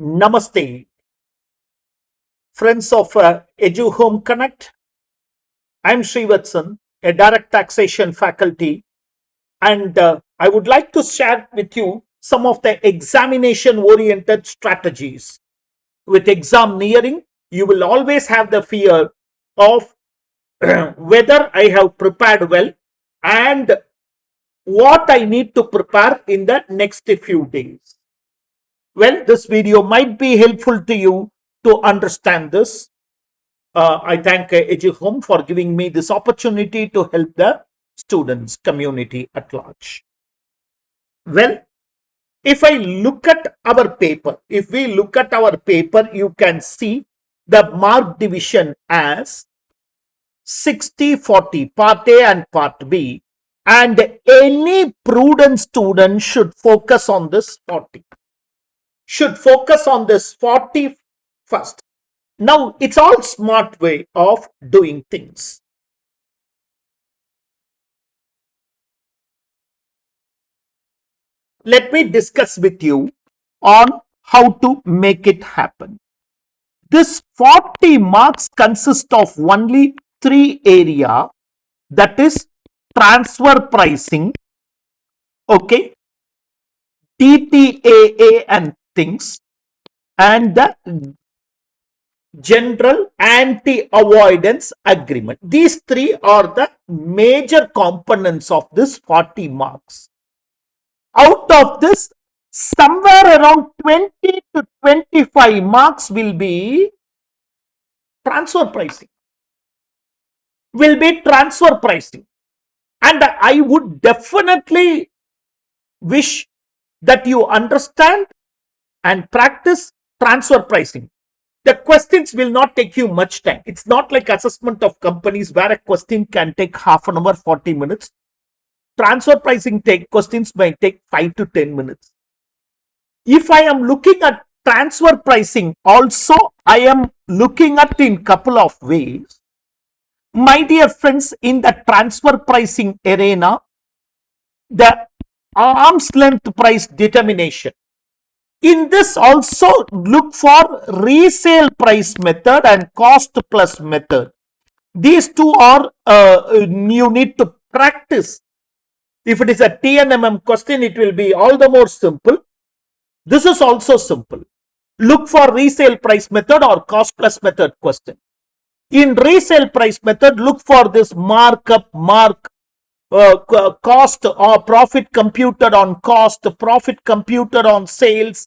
Namaste, friends of Edu Home Connect. I'm Sreevatson, a direct taxation faculty, and I would like to share with you some of the examination oriented strategies. With exam nearing, you will always have the fear of whether I have prepared well and what I need to prepare in the next few days. Well, this video might be helpful to you to understand this. I thank Edu Home for giving me this opportunity to help the students community at large. Well, if I look at our paper, you can see the mark division as 60-40, part A and part B, and any prudent student should focus on this 40. Should focus on this 40 first. Now, it's all smart way of doing things. Let me discuss with you on how to make it happen. This 40 marks consist of only 3 areas, that is transfer pricing, okay, DTAA and things, and the general anti-avoidance agreement. These three are the major components of this 40 marks. Out of this, somewhere around 20 to 25 marks will be transfer pricing. And I would definitely wish that you understand and practice transfer pricing. The questions will not take you much time. It's not like assessment of companies where a question can take half an hour, 40 minutes. Transfer pricing questions might take 5 to 10 minutes. If I am looking at transfer pricing, also I am looking at in couple of ways. My dear friends, in the transfer pricing arena, the arm's length price determination. In this also look for resale price method and cost plus method. These two are you need to practice. If it is a TNMM question, it will be all the more simple. This is also simple. Look for resale price method or cost plus method question. In resale price method, look for this markup, cost or profit computed on cost, profit computed on sales.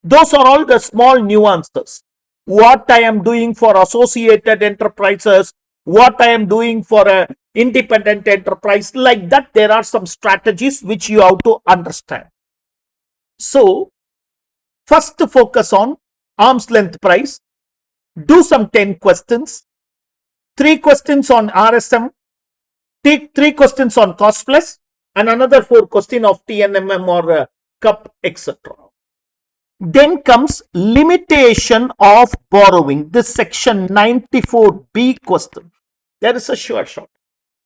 Those are all the small nuances. What I am doing for associated enterprises, what I am doing for a independent enterprise, like that there are some strategies which you have to understand. So, first focus on arm's length price. Do some 10 questions, 3 questions on RSM, take 3 questions on cost plus, and another 4 questions of TNMM or CUP, etc. Then comes limitation of borrowing. This section 94B question. There is a sure shot.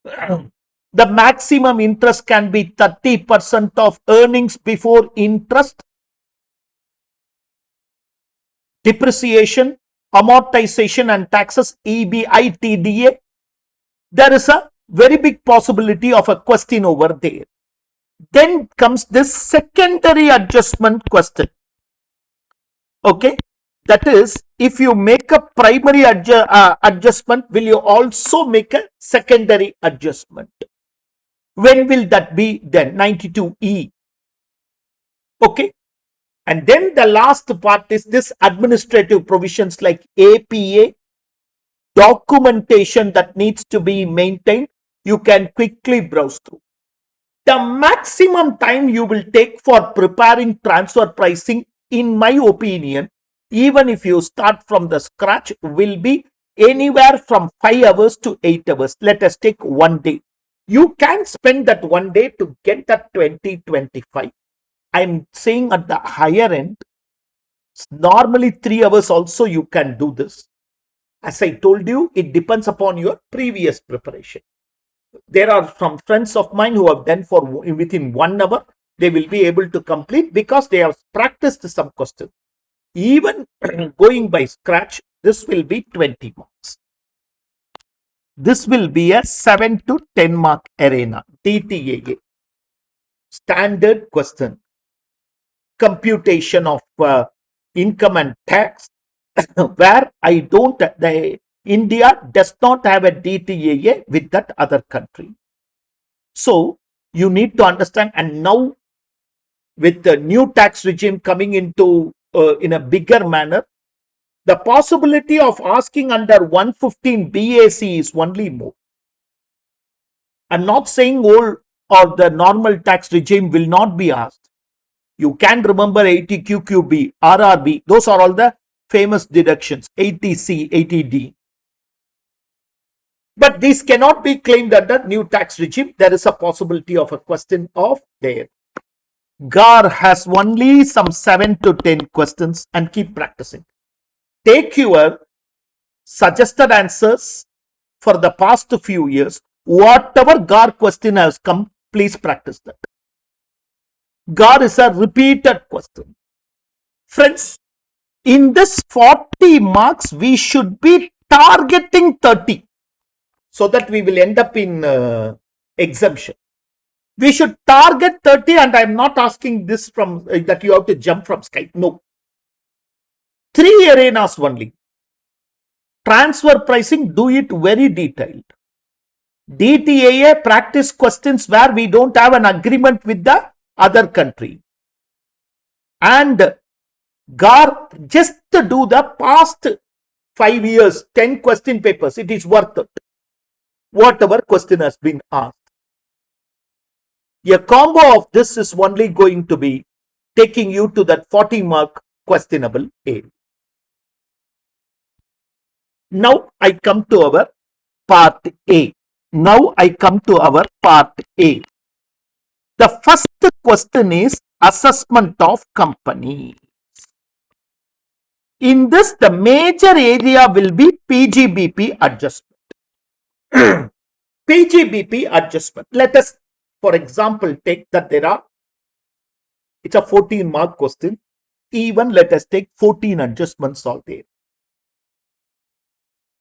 The maximum interest can be 30% of earnings before interest, depreciation, amortization and taxes, EBITDA. There is a very big possibility of a question over there. Then comes this secondary adjustment question. Okay, that is, if you make a primary adjustment, will you also make a secondary adjustment? When will that be then? 92E. Okay. And then the last part is this administrative provisions like APA, documentation that needs to be maintained. You can quickly browse through. The maximum time you will take for preparing transfer pricing, in my opinion, even if you start from the scratch, will be anywhere from 5 hours to 8 hours. Let us take 1 day. You can spend that 1 day to get that 20-25. I'm saying at the higher end, normally 3 hours also you can do this. As I told you, it depends upon your previous preparation. There are some friends of mine who have done for within 1 hour. They will be able to complete because they have practiced some questions. Even going by scratch, this will be 20 marks. This will be a 7 to 10 mark arena, DTAA. Standard question. Computation of income and tax, where India does not have a DTAA with that other country. So you need to understand, and now with the new tax regime coming into in a bigger manner, the possibility of asking under 115 BAC is only more. I'm not saying old or the normal tax regime will not be asked. You can remember 80 QQB, RRB, those are all the famous deductions, 80C, 80D. But these cannot be claimed under new tax regime. There is a possibility of a question of there. GAR has only some 7 to 10 questions, and keep practicing. Take your suggested answers for the past few years. Whatever GAR question has come, please practice that. GAR is a repeated question. Friends, in this 40 marks, we should be targeting 30 so that we will end up in exemption. We should target 30, and I am not asking this from that you have to jump from sky. No. 3 arenas only. Transfer pricing, do it very detailed. DTAA, practice questions where we don't have an agreement with the other country. And GAR, just to do the past 5 years, 10 question papers, it is worth it. Whatever question has been asked. A combo of this is only going to be taking you to that 40 mark questionable area. Now I come to our part A. The first question is assessment of company. In this, the major area will be PGBP adjustment. PGBP adjustment. Let us, for example, take that it's a 14 mark question. Even let us take 14 adjustments all there.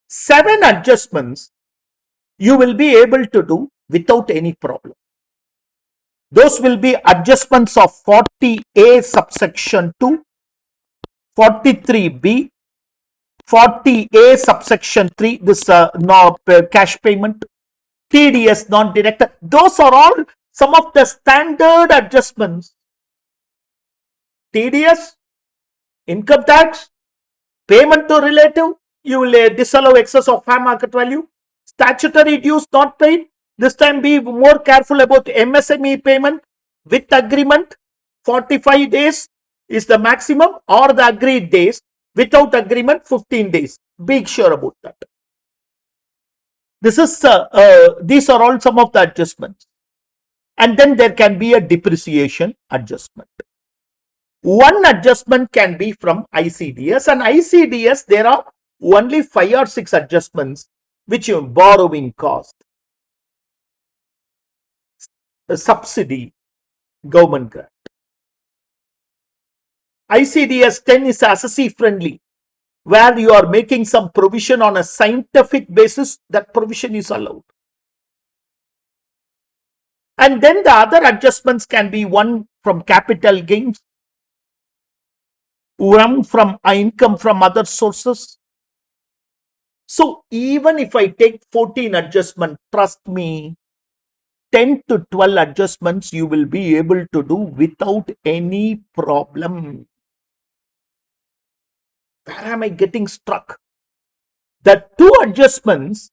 7 adjustments you will be able to do without any problem. Those will be adjustments of 40A subsection 2, 43B, 40A subsection 3, this cash payment, TDS non-deducted. Those are all some of the standard adjustments. TDS, income tax, payment to relative, you will disallow excess of fair market value. Statutory dues not paid. This time be more careful about MSME payment with agreement. 45 days is the maximum, or the agreed days. Without agreement, 15 days. Be sure about that. This is these are all some of the adjustments. And then there can be a depreciation adjustment. One adjustment can be from ICDS, and ICDS there are only 5 or 6 adjustments, which you borrowing cost, a subsidy, government grant. ICDS 10 is assessee friendly, where you are making some provision on a scientific basis. That provision is allowed. And then the other adjustments can be one from capital gains, one from income from other sources. So even if I take 14 adjustments, trust me, 10 to 12 adjustments you will be able to do without any problem. Where am I getting struck? The 2 adjustments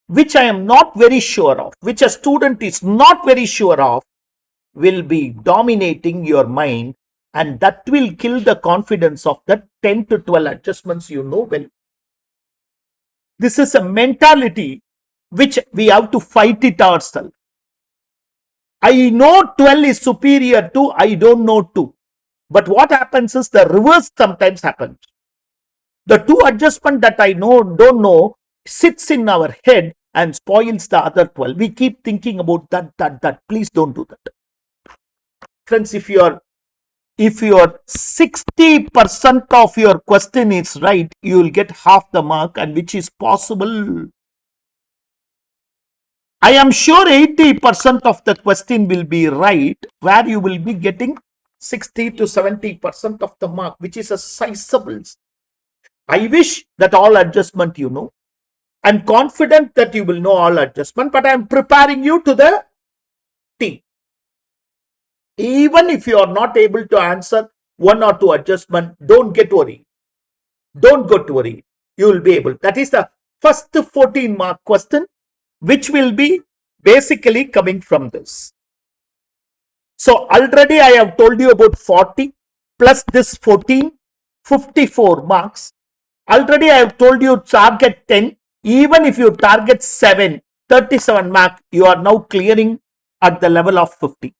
which I am not very sure of, which a student is not very sure of, will be dominating your mind, and that will kill the confidence of the 10 to 12 adjustments you know well. This is a mentality which we have to fight it ourselves. I know 12 is superior to I don't know 2. But what happens is the reverse sometimes happens. The 2 adjustment that I don't know sits in our head and spoils the other 12. We keep thinking about that. Please don't do that. Friends, if you are if your 60% of your question is right, you will get half the mark, and which is possible. I am sure 80% of the question will be right, where you will be getting 60 to 70% of the mark, which is a sizable. I wish that all adjustment you know. I'm confident that you will know all adjustment, but I'm preparing you to the T. Even if you are not able to answer one or two adjustment, don't get worried. Don't get worried. You will be able. That is the first 14 mark question, which will be basically coming from this. So already I have told you about 40 plus this 14, 54 marks. Already I have told you target 10. Even if you target 7, 37 mark, you are now clearing at the level of 50.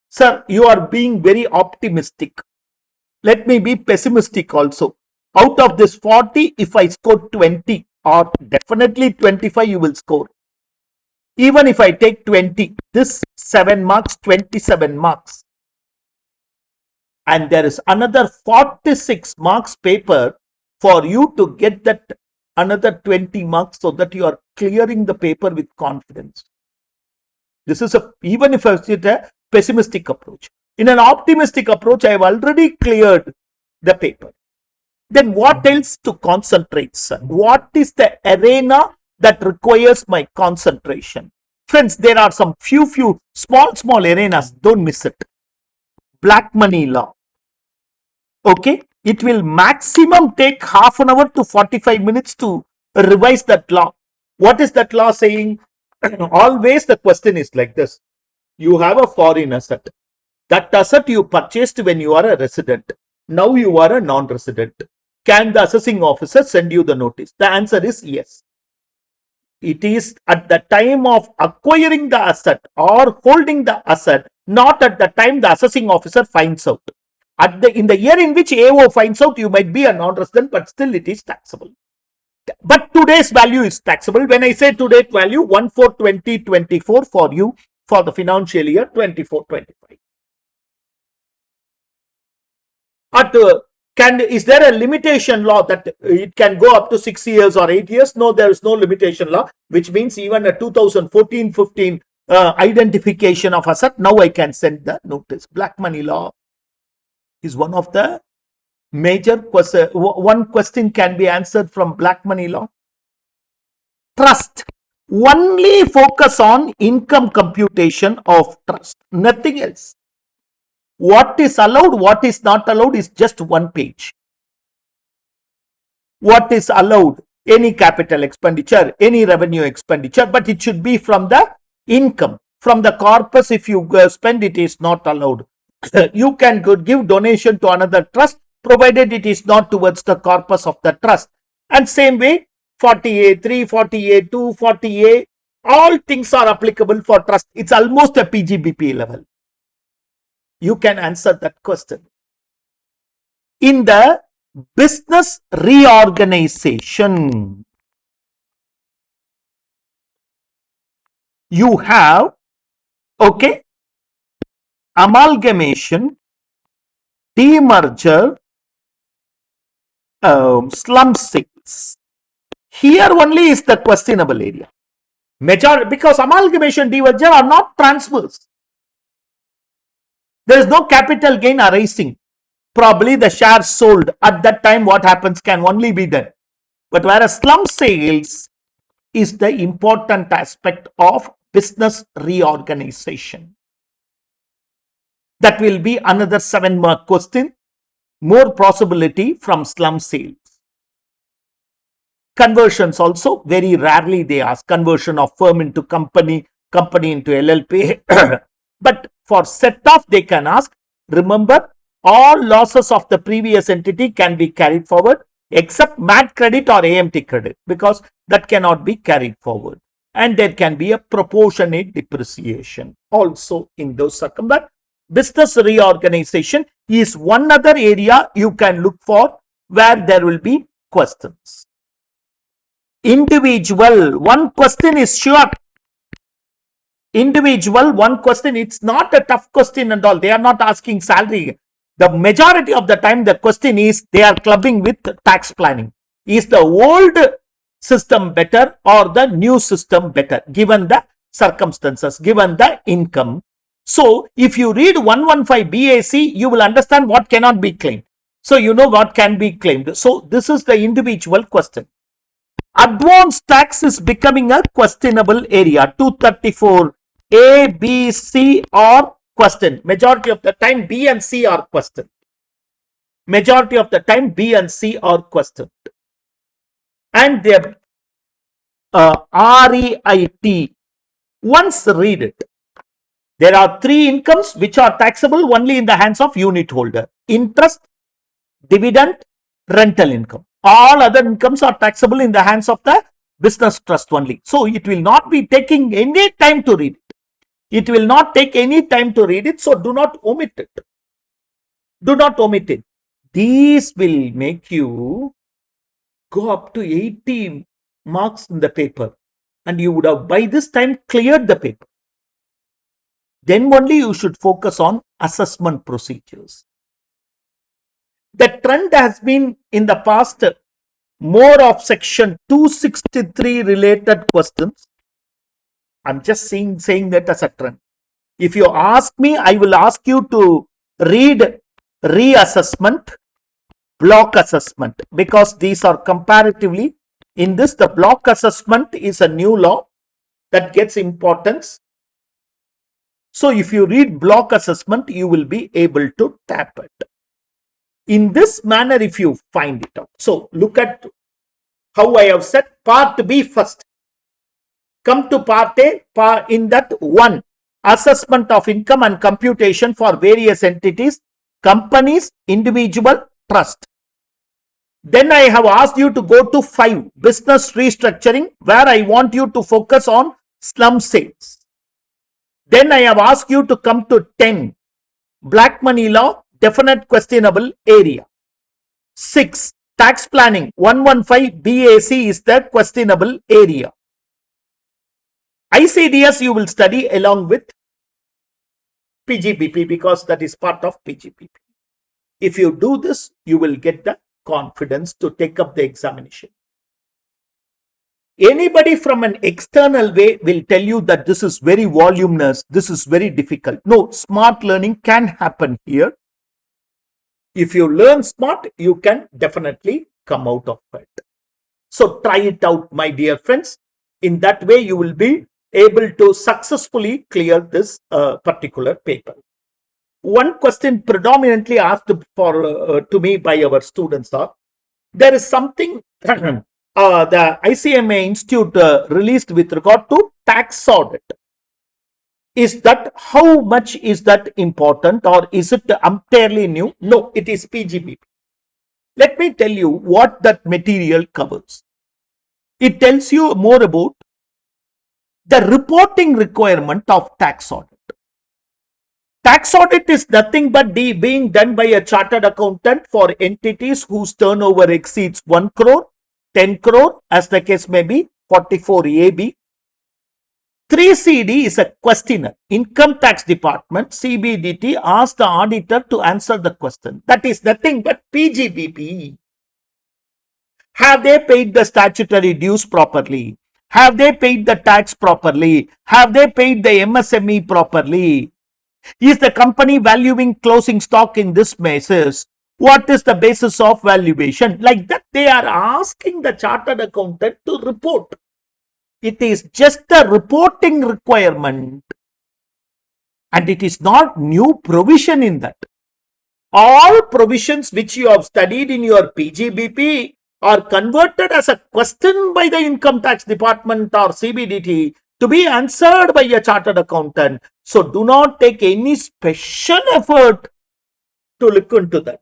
Sir, you are being very optimistic. Let me be pessimistic also. Out of this 40, if I score 20 or definitely 25, you will score. Even if I take 20, this 7 marks, 27 marks. And there is another 46 marks paper for you to get that another 20 marks, so that you are clearing the paper with confidence. This is even if I say a pessimistic approach. In an optimistic approach, I have already cleared the paper. Then what else to concentrate, sir? What is the arena that requires my concentration? Friends, there are some few small arenas. Don't miss it. Black money law. Okay. It will maximum take half an hour to 45 minutes to revise that law. What is that law saying? Always the question is like this. You have a foreign asset. That asset you purchased when you are a resident. Now you are a non-resident. Can the assessing officer send you the notice? The answer is yes. It is at the time of acquiring the asset or holding the asset, not at the time the assessing officer finds out. In the year in which AO finds out, you might be a non-resident, but still it is taxable. But today's value is taxable. When I say today's value, 1/4/2024 for you for the financial year 24-25. Is there a limitation law that it can go up to 6 years or 8 years? No, there is no limitation law, which means even a 2014-15 identification of asset, now I can send the notice. Black money law is one of the major questions. One question can be answered from black money law. Trust. Only focus on income computation of trust, nothing else. What is allowed, what is not allowed is just one page. What is allowed? Any capital expenditure, any revenue expenditure, but it should be from the income. From the corpus, if you spend, it is not allowed. You can give donation to another trust, provided it is not towards the corpus of the trust. And same way, 40A, 3, 40A, 2, 40A, all things are applicable for trust. It's almost a PGBP level. You can answer that question. In the business reorganization, you have, okay, amalgamation, demerger, slump sales. Here only is the questionable area. Because amalgamation, demerger are not transfers. There is no capital gain arising. Probably the shares sold at that time, what happens can only be done. But whereas slump sales is the important aspect of business reorganization. That will be another 7-mark question. More possibility from slump sales. Conversions also, very rarely they ask conversion of firm into company, company into LLP. But for set off they can ask. Remember, all losses of the previous entity can be carried forward except MAT credit or AMT credit, because that cannot be carried forward. And there can be a proportionate depreciation also in those circumstances. Business reorganization is one other area you can look for where there will be questions. Individual, one question is sure. individual, one question. It's not a tough question and all. They are not asking salary. The majority of the time, the question is they are clubbing with tax planning. Is the old system better or the new system better, given the circumstances, given the income? So, if you read 115 BAC, you will understand what cannot be claimed. So, you know what can be claimed. So, this is the individual question. Advanced tax is becoming a questionable area. 234 A, B, C are question. Majority of the time B and C are questioned. Majority of the time B and C are questioned. And their REIT, once read it. There are three incomes which are taxable only in the hands of unit holder: interest, dividend, rental income. All other incomes are taxable in the hands of the business trust only. So it will not be taking any time to read it. It will not take any time to read it. So do not omit it. Do not omit it. These will make you go up to 80 marks in the paper, and you would have by this time cleared the paper. Then only you should focus on assessment procedures. The trend has been in the past more of section 263 related questions. I'm just saying that as a trend. If you ask me, I will ask you to read reassessment, block assessment, because these are comparatively, in this the block assessment is a new law that gets importance. So if you read block assessment, you will be able to tap it. In this manner, if you find it out. So look at how I have said part B first. Come to part A. In that one, assessment of income and computation for various entities, companies, individual, trust. Then I have asked you to go to 5, business restructuring, where I want you to focus on slum sales. Then I have asked you to come to 10, black money law, definite questionable area. 6, tax planning, 115 BAC is the questionable area. ICDS you will study along with PGBP, because that is part of PGBP. If you do this, you will get the confidence to take up the examination. Anybody from an external way will tell you that this is very voluminous, this is very difficult. No, smart learning can happen here. If you learn smart, you can definitely come out of it. So try it out, my dear friends. In that way, you will be able to successfully clear this particular paper. One question predominantly asked to me by our students are, there is something the ICMA Institute released with regard to tax audit. Is that, how much is that important, or is it entirely new? No, it is PGBP. Let me tell you what that material covers. It tells you more about the reporting requirement of tax audit. Tax audit is nothing but being done by a chartered accountant for entities whose turnover exceeds 1 crore, 10 crore, as the case may be, 44 AB. 3CD is a questionnaire. Income Tax Department, CBDT, asks the auditor to answer the question. That is nothing but PGBP. Have they paid the statutory dues properly? Have they paid the tax properly? Have they paid the MSME properly? Is the company valuing closing stock in this basis? What is the basis of valuation? Like that, they are asking the chartered accountant to report. It is just a reporting requirement, and it is not new provision in that. All provisions which you have studied in your PGBP are converted as a question by the Income Tax Department or CBDT to be answered by a chartered accountant. So do not take any special effort to look into that.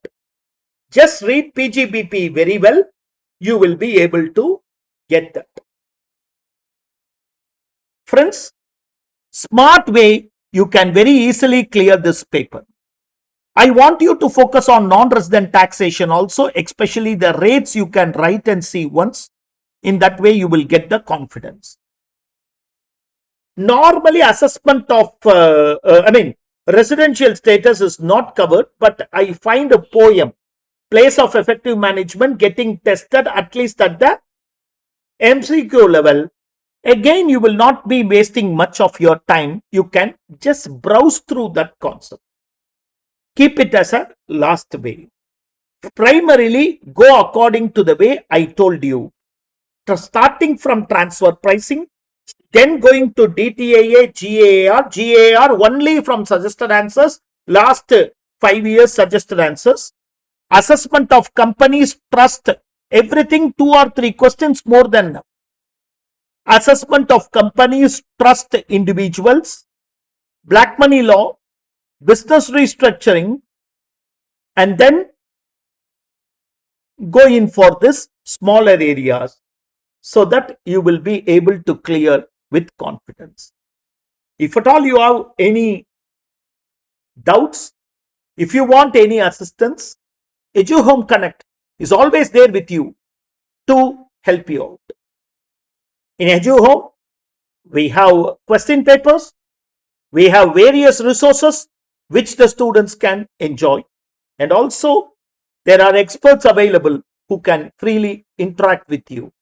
Just read PGBP very well. You will be able to get that. Friends, smart way, you can very easily clear this paper. I want you to focus on non-resident taxation also, especially the rates you can write and see once. In that way, you will get the confidence. Normally, assessment of, residential status is not covered, but I find a poem, place of effective management, getting tested at least at the MCQ level. Again, you will not be wasting much of your time. You can just browse through that concept. Keep it as a last way. Primarily, go according to the way I told you. Starting from transfer pricing, then going to DTAA, GAR only from suggested answers, last 5 years suggested answers, assessment of companies, trust, everything 2 or 3 questions more than enough. Assessment of companies, trust individuals, black money law, business restructuring, and then go in for this smaller areas so that you will be able to clear with confidence. If at all you have any doubts, if you want any assistance, Edu Home Connect is always there with you to help you out. In Edu Home, we have question papers, we have various resources which the students can enjoy, and also there are experts available who can freely interact with you.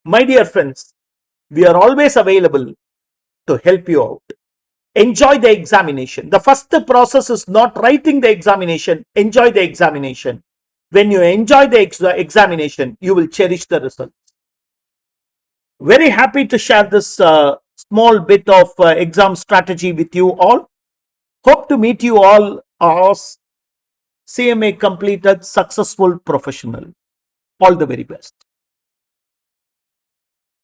My dear friends, we are always available to help you out. Enjoy the examination. The first process is not writing the examination. Enjoy the examination. When you enjoy the examination, you will cherish the results. Very happy to share this small bit of exam strategy with you all. Hope to meet you all as CMA completed successful professional. All the very best.